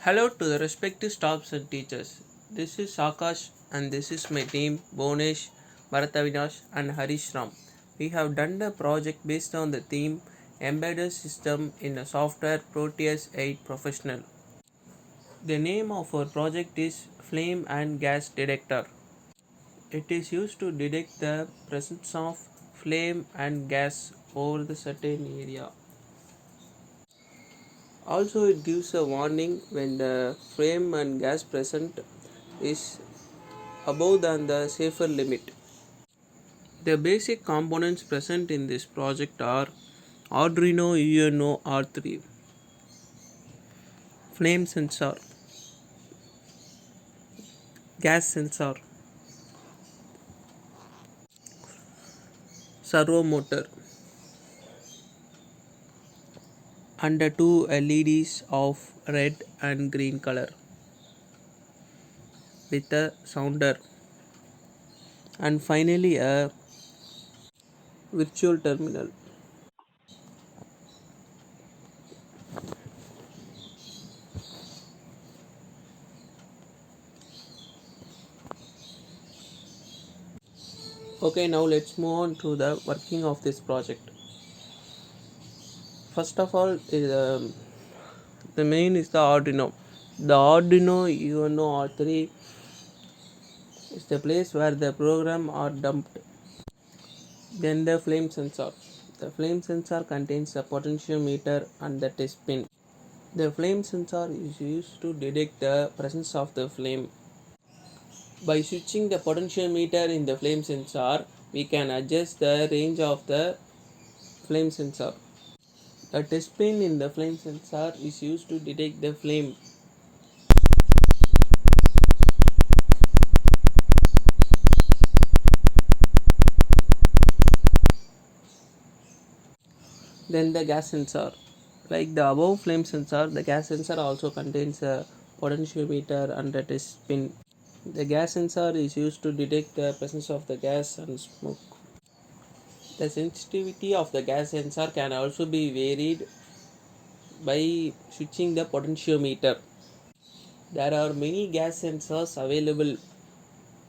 Hello to the respective staffs and teachers. This is Akash and this is my team Bonesh, Bharatavinash and Harish Ram. We have done a project based on the theme Embedded System in a Software Proteus 8 Professional. The name of our project is Flame and Gas Detector. It is used to detect the presence of flame and gas over the certain area. Also, it gives a warning when the flame and gas present is above than the safer limit. The basic components present in this project are Arduino UNO R3, flame sensor, gas sensor, servo motor, and the two LEDs of red and green color with a sounder, and finally a virtual terminal. Okay, now let's move on to the working of this project. First of all, the main is the Arduino. The Arduino UNO R3 is the place where the program are dumped. Then the flame sensor. The flame sensor contains a potentiometer and the test pin. The flame sensor is used to detect the presence of the flame. By switching the potentiometer in the flame sensor, we can adjust the range of the flame sensor. The test pin in the flame sensor is used to detect the flame. Then the gas sensor. Like the above flame sensor, the gas sensor also contains a potentiometer and a test pin. The gas sensor is used to detect the presence of the gas and smoke. The sensitivity of the gas sensor can also be varied by switching the potentiometer. There are many gas sensors available,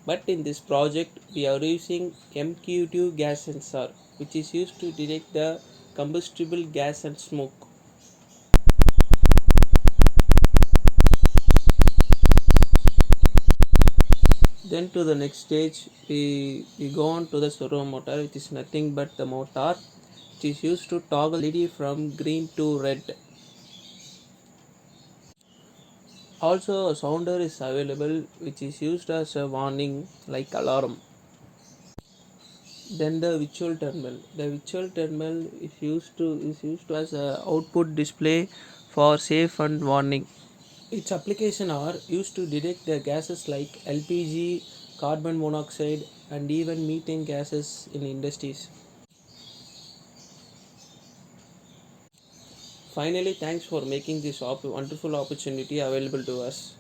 but in this project we are using MQ2 gas sensor, which is used to detect the combustible gas and smoke. Then to the next stage, we go on to the servo motor, which is nothing but the motor which is used to toggle LED from green to red. Also, a sounder is available, which is used as a warning like alarm. Then the virtual terminal. The virtual terminal is used to as a output display for safe and warning. Its application are used to detect the gases like LPG, carbon monoxide, and even methane gases in industries. Finally, thanks for making this wonderful opportunity available to us.